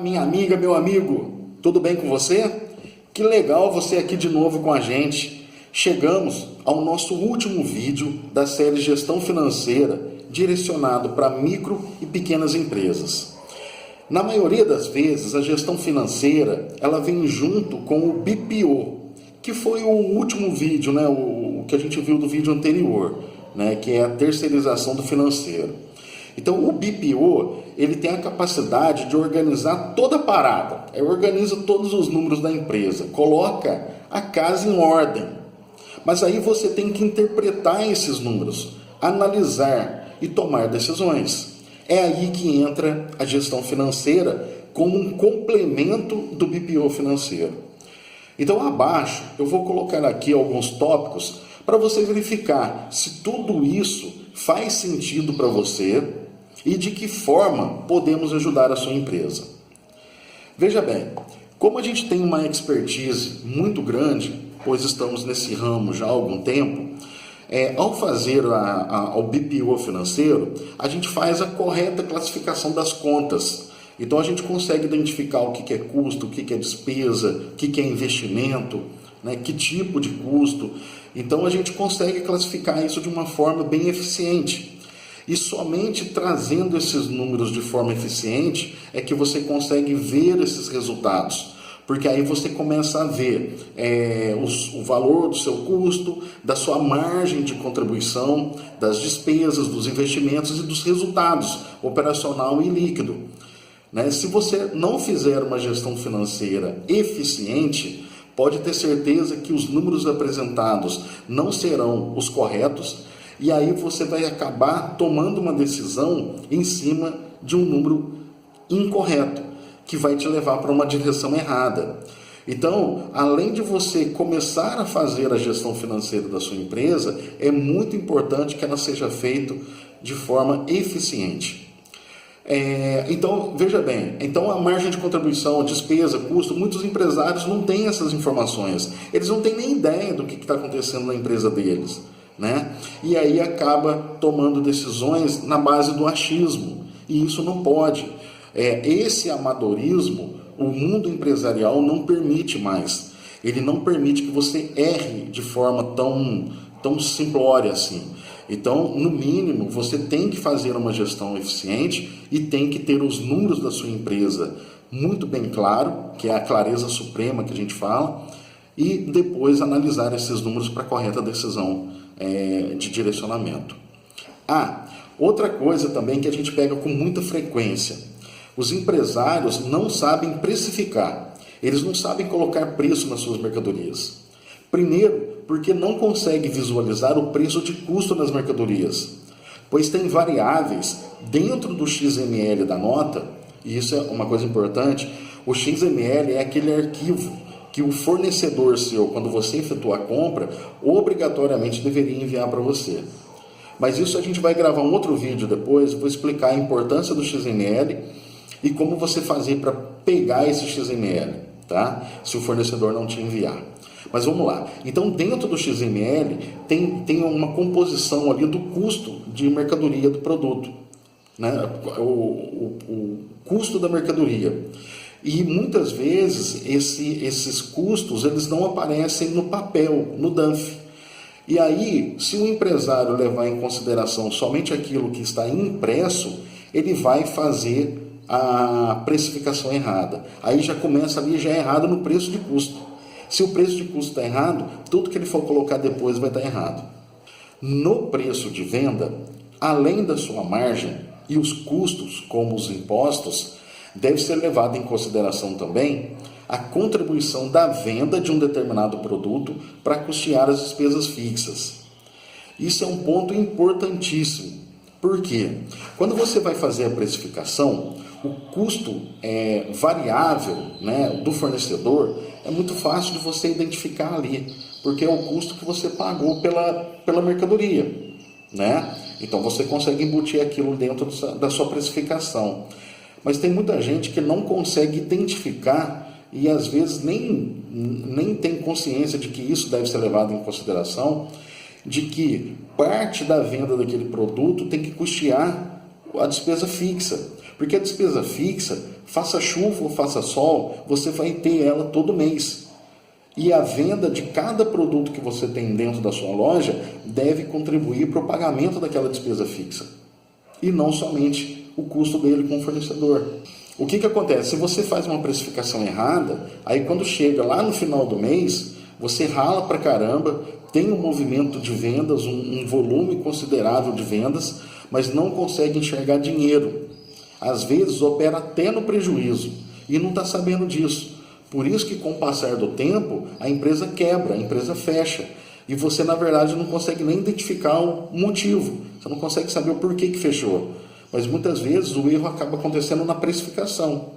Minha amiga, meu amigo, tudo bem com você? Que legal você aqui de novo com a gente. Chegamos ao nosso último vídeo da série Gestão Financeira, direcionado para micro e pequenas empresas. Na maioria das vezes, a gestão financeira ela vem junto com o BPO, que foi o último vídeo, o que a gente viu do vídeo anterior, que é a terceirização do financeiro. Então, o BPO, ele tem a capacidade de organizar toda a parada. Ele organiza todos os números da empresa, coloca a casa em ordem. Mas aí você tem que interpretar esses números, analisar e tomar decisões. É aí que entra a gestão financeira como um complemento do BPO financeiro. Então, abaixo, eu vou colocar aqui alguns tópicos para você verificar se tudo isso faz sentido para você e de que forma podemos ajudar a sua empresa. Veja bem, como a gente tem uma expertise muito grande, pois estamos nesse ramo já há algum tempo, ao fazer o BPO financeiro, a gente faz a correta classificação das contas. Então a gente consegue identificar o que é custo, o que é despesa, o que é investimento, que tipo de custo. Então a gente consegue classificar isso de uma forma bem eficiente. E somente trazendo esses números de forma eficiente é que você consegue ver esses resultados. Porque aí você começa a ver o valor do seu custo, da sua margem de contribuição, das despesas, dos investimentos e dos resultados operacional e líquido. Se você não fizer uma gestão financeira eficiente, pode ter certeza que os números apresentados não serão os corretos, e aí você vai acabar tomando uma decisão em cima de um número incorreto, que vai te levar para uma direção errada. Então, além de você começar a fazer a gestão financeira da sua empresa, é muito importante que ela seja feita de forma eficiente. Então, veja bem, a margem de contribuição, a despesa, custo, muitos empresários não têm essas informações. Eles não têm nem ideia do que está acontecendo na empresa deles. E aí acaba tomando decisões na base do achismo, e isso não pode. Esse amadorismo, o mundo empresarial não permite mais. Ele não permite que você erre de forma tão simplória assim. Então, no mínimo, você tem que fazer uma gestão eficiente e tem que ter os números da sua empresa muito bem claro, que é a clareza suprema que a gente fala, e depois analisar esses números para a correta decisão de direcionamento. Outra coisa também que a gente pega com muita frequência: os empresários não sabem precificar, eles não sabem colocar preço nas suas mercadorias. Primeiro, porque não consegue visualizar o preço de custo das mercadorias, pois tem variáveis dentro do XML da nota, e isso é uma coisa importante. O XML é aquele arquivo que o fornecedor seu, quando você efetua a compra, obrigatoriamente deveria enviar para você. Mas isso a gente vai gravar um outro vídeo depois, vou explicar a importância do XML e como você fazer para pegar esse XML, se o fornecedor não te enviar. Mas vamos lá. Então, dentro do XML, tem uma composição ali do custo de mercadoria do produto, o custo da mercadoria. E muitas vezes esses custos eles não aparecem no papel, no DANF. E aí, se o empresário levar em consideração somente aquilo que está impresso, ele vai fazer a precificação errada. Aí já começa ali, já é errado no preço de custo. Se o preço de custo está errado, tudo que ele for colocar depois vai estar errado. No preço de venda, além da sua margem e os custos, como os impostos, deve ser levado em consideração também a contribuição da venda de um determinado produto para custear as despesas fixas. Isso é um ponto importantíssimo. Por quê? Quando você vai fazer a precificação, o custo variável do fornecedor é muito fácil de você identificar ali, porque é o custo que você pagou pela mercadoria. Então você consegue embutir aquilo dentro da sua precificação. Mas tem muita gente que não consegue identificar e às vezes nem tem consciência de que isso deve ser levado em consideração, de que parte da venda daquele produto tem que custear a despesa fixa. Porque a despesa fixa, faça chuva ou faça sol, você vai ter ela todo mês. E a venda de cada produto que você tem dentro da sua loja deve contribuir para o pagamento daquela despesa fixa. E não somente o custo dele com o fornecedor. O que acontece? Se você faz uma precificação errada, aí quando chega lá no final do mês, você rala pra caramba, tem um movimento de vendas, um volume considerável de vendas, mas não consegue enxergar dinheiro. Às vezes opera até no prejuízo e não está sabendo disso. Por isso que com o passar do tempo, a empresa quebra, a empresa fecha. E você, na verdade, não consegue nem identificar o motivo. Você não consegue saber o porquê que fechou. Mas muitas vezes o erro acaba acontecendo na precificação.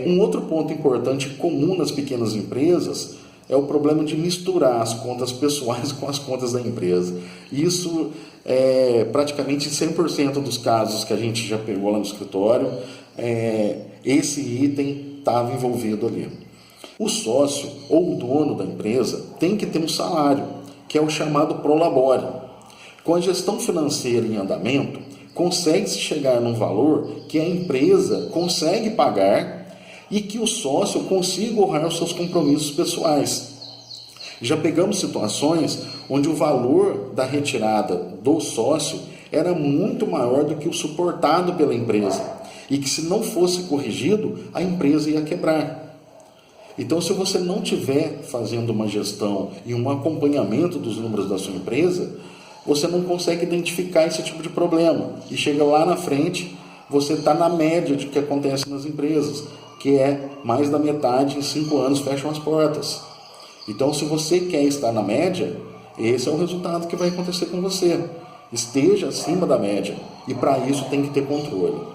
Um outro ponto importante comum nas pequenas empresas é o problema de misturar as contas pessoais com as contas da empresa. Isso é praticamente 100% dos casos que a gente já pegou lá no escritório, esse item estava envolvido ali. O sócio ou o dono da empresa tem que ter um salário, que é o chamado prolabore. Com a gestão financeira em andamento, consegue-se chegar num valor que a empresa consegue pagar e que o sócio consiga honrar os seus compromissos pessoais. Já pegamos situações onde o valor da retirada do sócio era muito maior do que o suportado pela empresa e que, se não fosse corrigido, a empresa ia quebrar. Então, se você não estiver fazendo uma gestão e um acompanhamento dos números da sua empresa, você não consegue identificar esse tipo de problema. E chega lá na frente, você está na média de que acontece nas empresas, que é mais da metade em 5 anos fecham as portas. Então, se você quer estar na média, esse é o resultado que vai acontecer com você. Esteja acima da média. E para isso tem que ter controle.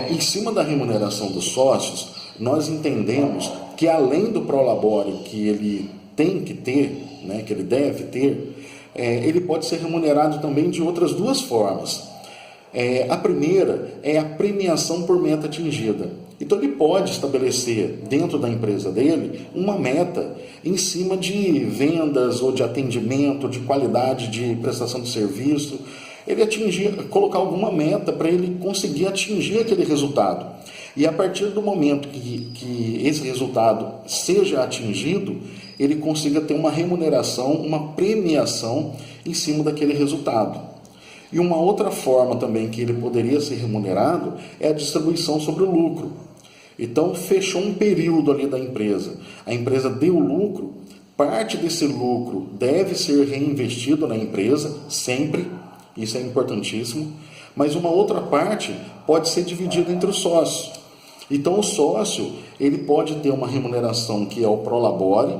Em cima da remuneração dos sócios, nós entendemos que além do prolabore que ele tem que ter, né, que ele deve ter, ele pode ser remunerado também de outras duas formas. A primeira é a premiação por meta atingida. Então ele pode estabelecer dentro da empresa dele uma meta em cima de vendas ou de atendimento, de qualidade de prestação de serviço. Ele colocar alguma meta para ele conseguir atingir aquele resultado. E a partir do momento que esse resultado seja atingido, ele consiga ter uma remuneração, uma premiação em cima daquele resultado. E uma outra forma também que ele poderia ser remunerado é a distribuição sobre o lucro. Então, fechou um período ali da empresa, a empresa deu lucro, parte desse lucro deve ser reinvestido na empresa, sempre, isso é importantíssimo, mas uma outra parte pode ser dividida entre os sócios. Então, o sócio, ele pode ter uma remuneração que é o prolabore,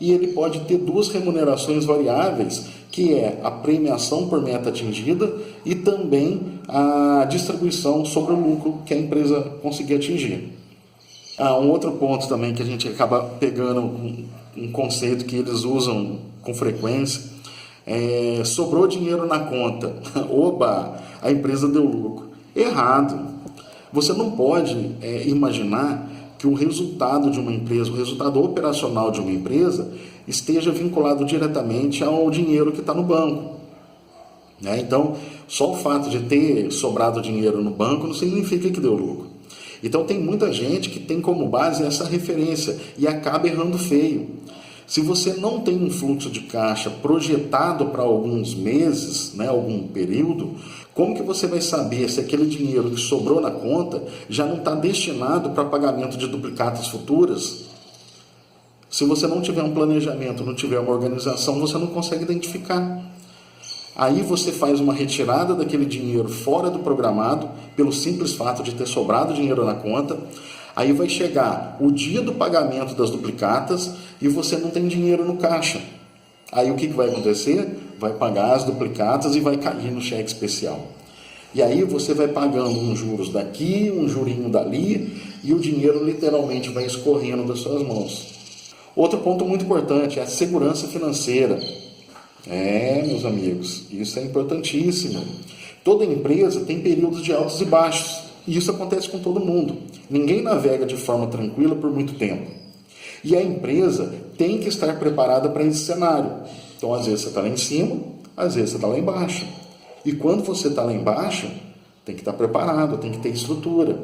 e ele pode ter duas remunerações variáveis, que é a premiação por meta atingida e também a distribuição sobre o lucro que a empresa conseguir atingir. Um outro ponto também que a gente acaba pegando um conceito que eles usam com frequência, sobrou dinheiro na conta, oba, a empresa deu lucro. Errado. Você não pode imaginar que o resultado de uma empresa, o resultado operacional de uma empresa, esteja vinculado diretamente ao dinheiro que está no banco. Então, só o fato de ter sobrado dinheiro no banco não significa que deu lucro. Então, tem muita gente que tem como base essa referência e acaba errando feio. Se você não tem um fluxo de caixa projetado para alguns meses, algum período, como que você vai saber se aquele dinheiro que sobrou na conta já não está destinado para pagamento de duplicatas futuras? Se você não tiver um planejamento, não tiver uma organização, você não consegue identificar. Aí você faz uma retirada daquele dinheiro fora do programado, pelo simples fato de ter sobrado dinheiro na conta. Aí vai chegar o dia do pagamento das duplicatas e você não tem dinheiro no caixa. Aí o que vai acontecer? Vai pagar as duplicatas e vai cair no cheque especial. E aí você vai pagando uns juros daqui, um jurinho dali, e o dinheiro literalmente vai escorrendo das suas mãos. Outro ponto muito importante é a segurança financeira. Meus amigos, isso é importantíssimo. Toda empresa tem períodos de altos e baixos. E isso acontece com todo mundo. Ninguém navega de forma tranquila por muito tempo. E a empresa tem que estar preparada para esse cenário. Então, às vezes você está lá em cima, às vezes você está lá embaixo. E quando você está lá embaixo, tem que estar preparado, tem que ter estrutura.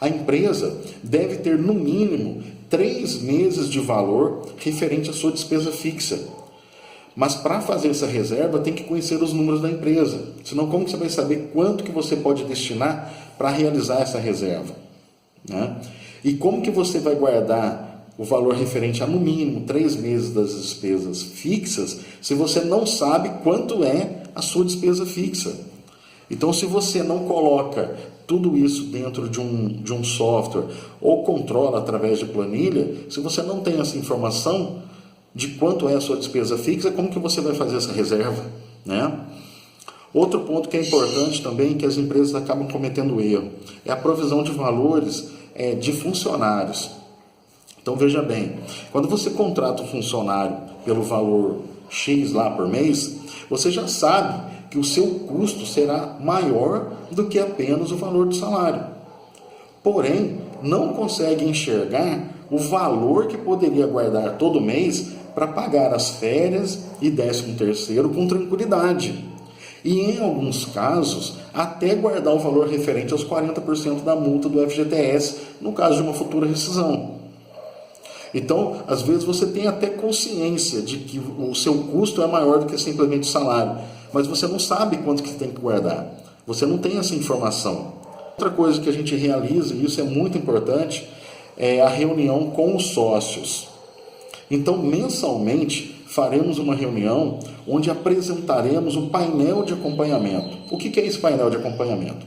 A empresa deve ter no mínimo 3 meses de valor referente à sua despesa fixa. Mas para fazer essa reserva tem que conhecer os números da empresa. Senão como que você vai saber quanto que você pode destinar para realizar essa reserva? Né? E como que você vai guardar o valor referente a no mínimo 3 meses das despesas fixas se você não sabe quanto é a sua despesa fixa? Então, se você não coloca tudo isso dentro de um software ou controla através de planilha, se você não tem essa informação de quanto é a sua despesa fixa, como que você vai fazer essa reserva? Né? Outro ponto que é importante também, que as empresas acabam cometendo erro, é a provisão de valores de funcionários. Então, veja bem, quando você contrata um funcionário pelo valor X lá por mês, você já sabe que o seu custo será maior do que apenas o valor do salário. Porém, não consegue enxergar o valor que poderia guardar todo mês para pagar as férias e 13º com tranquilidade. E em alguns casos, até guardar o valor referente aos 40% da multa do FGTS, no caso de uma futura rescisão. Então, às vezes você tem até consciência de que o seu custo é maior do que simplesmente o salário, mas você não sabe quanto que você tem que guardar. Você não tem essa informação. Outra coisa que a gente realiza, e isso é muito importante, é a reunião com os sócios. Então, mensalmente, faremos uma reunião onde apresentaremos um painel de acompanhamento. O que é esse painel de acompanhamento?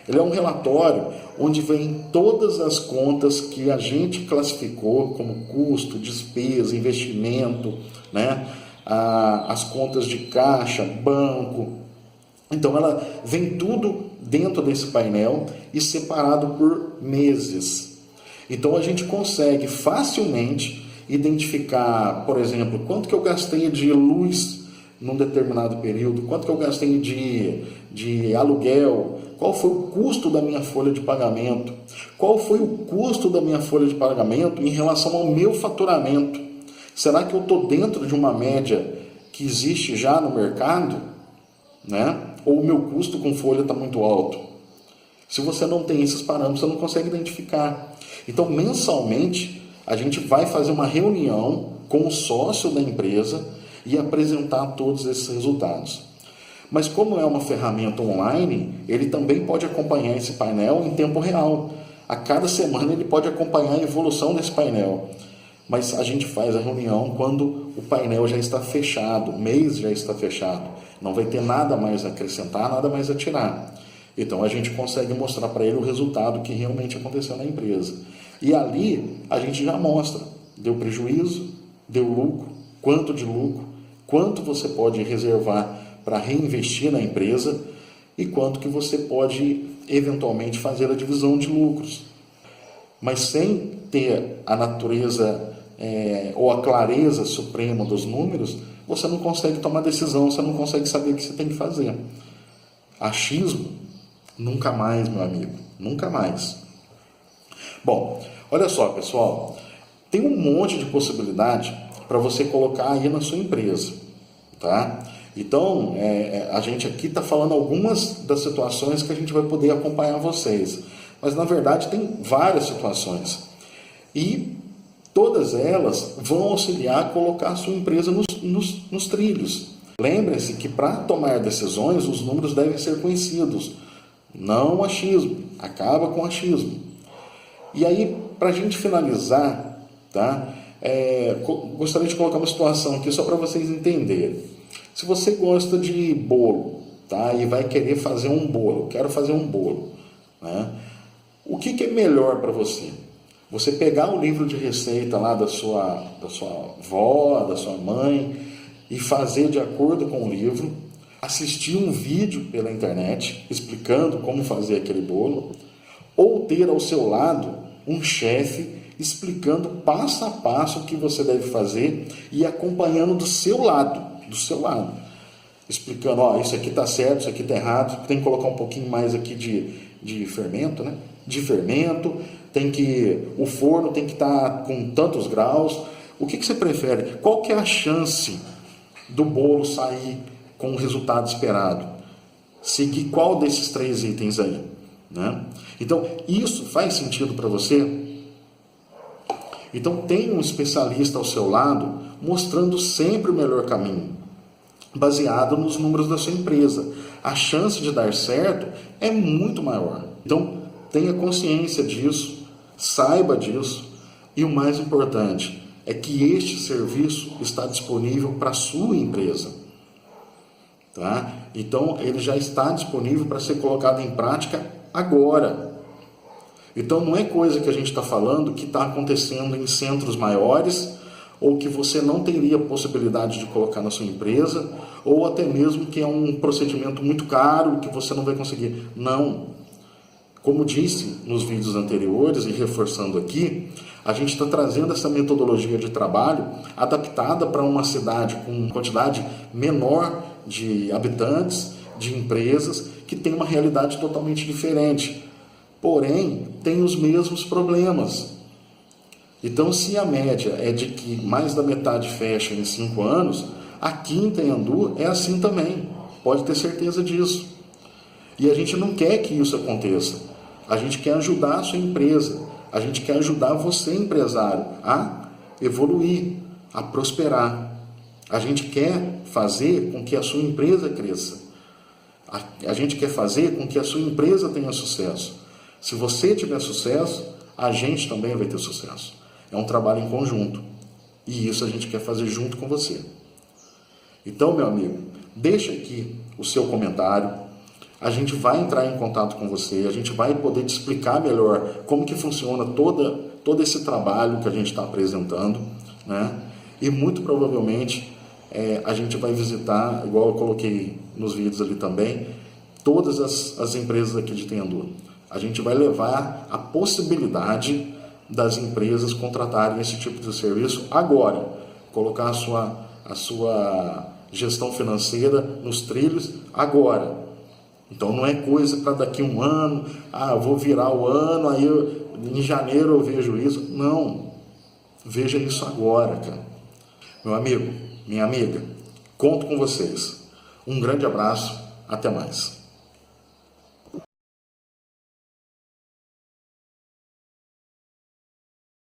Ele é um relatório onde vem todas as contas que a gente classificou como custo, despesa, investimento, né? As contas de caixa, banco. Então, ela vem tudo dentro desse painel e separado por meses. Então, a gente consegue facilmente identificar, por exemplo, quanto que eu gastei de luz num determinado período, quanto que eu gastei de aluguel, qual foi o custo da minha folha de pagamento, qual foi o custo da minha folha de pagamento em relação ao meu faturamento. Será que eu estou dentro de uma média que existe já no mercado? Né? Ou o meu custo com folha está muito alto? Se você não tem esses parâmetros, você não consegue identificar. Então, mensalmente, a gente vai fazer uma reunião com o sócio da empresa e apresentar todos esses resultados. Mas como é uma ferramenta online, ele também pode acompanhar esse painel em tempo real. A cada semana ele pode acompanhar a evolução desse painel. Mas a gente faz a reunião quando o painel já está fechado, o mês já está fechado. Não vai ter nada mais a acrescentar, nada mais a tirar. Então a gente consegue mostrar para ele o resultado que realmente aconteceu na empresa. E ali a gente já mostra, deu prejuízo, deu lucro, quanto de lucro, quanto você pode reservar para reinvestir na empresa e quanto que você pode eventualmente fazer a divisão de lucros. Mas sem ter a natureza ou a clareza suprema dos números, você não consegue tomar decisão, você não consegue saber o que você tem que fazer. Achismo? Nunca mais, meu amigo, nunca mais. Bom, olha só, pessoal, tem um monte de possibilidade para você colocar aí na sua empresa, tá? Então, a gente aqui está falando algumas das situações que a gente vai poder acompanhar vocês, mas na verdade tem várias situações e todas elas vão auxiliar a colocar a sua empresa nos trilhos. Lembre-se que para tomar decisões os números devem ser conhecidos, não achismo, acaba com achismo. E aí, para a gente finalizar, tá? Gostaria de colocar uma situação aqui só para vocês entenderem. Se você gosta de bolo, tá? E vai querer fazer um bolo, quero fazer um bolo, né? O que é melhor para você? Você pegar o livro de receita lá da sua avó, da sua mãe e fazer de acordo com o livro, assistir um vídeo pela internet explicando como fazer aquele bolo, ou ter ao seu lado um chefe explicando passo a passo o que você deve fazer e acompanhando do seu lado, explicando, ó, isso aqui está certo, isso aqui está errado, tem que colocar um pouquinho mais aqui de fermento, né? De fermento, o forno tem que estar com tantos graus. O que você prefere? Qual que é a chance do bolo sair com o resultado esperado? seguir qual desses 3 itens aí, né? Então, isso faz sentido para você? Então, tem um especialista ao seu lado mostrando sempre o melhor caminho, baseado nos números da sua empresa. A chance de dar certo é muito maior. Então, tenha consciência disso, saiba disso, e o mais importante é que este serviço está disponível para a sua empresa. Tá? Então, ele já está disponível para ser colocado em prática agora. Então, não é coisa que a gente está falando que está acontecendo em centros maiores, ou que você não teria possibilidade de colocar na sua empresa, ou até mesmo que é um procedimento muito caro que você não vai conseguir. Não. Como disse nos vídeos anteriores e reforçando aqui, a gente está trazendo essa metodologia de trabalho adaptada para uma cidade com quantidade menor de habitantes, de empresas, que tem uma realidade totalmente diferente. Porém, tem os mesmos problemas. Então, se a média é de que mais da metade fecha em 5 anos, aqui em Tenhandu é assim também. Pode ter certeza disso. E a gente não quer que isso aconteça. A gente quer ajudar a sua empresa. A gente quer ajudar você, empresário, a evoluir, a prosperar. A gente quer fazer com que a sua empresa cresça. A gente quer fazer com que a sua empresa tenha sucesso. Se você tiver sucesso, a gente também vai ter sucesso. É um trabalho em conjunto. E isso a gente quer fazer junto com você. Então, meu amigo, deixa aqui o seu comentário. A gente vai entrar em contato com você. A gente vai poder te explicar melhor como que funciona todo esse trabalho que a gente está apresentando, né? E muito provavelmente a gente vai visitar, igual eu coloquei nos vídeos ali também, todas as empresas aqui de Tenhandu. A gente vai levar a possibilidade das empresas contratarem esse tipo de serviço agora, colocar a sua gestão financeira nos trilhos agora. Então não é coisa para daqui 1 ano, eu vou virar o ano, aí em janeiro eu vejo isso. Não, veja isso agora, cara. Meu amigo, minha amiga, conto com vocês. Um grande abraço, até mais.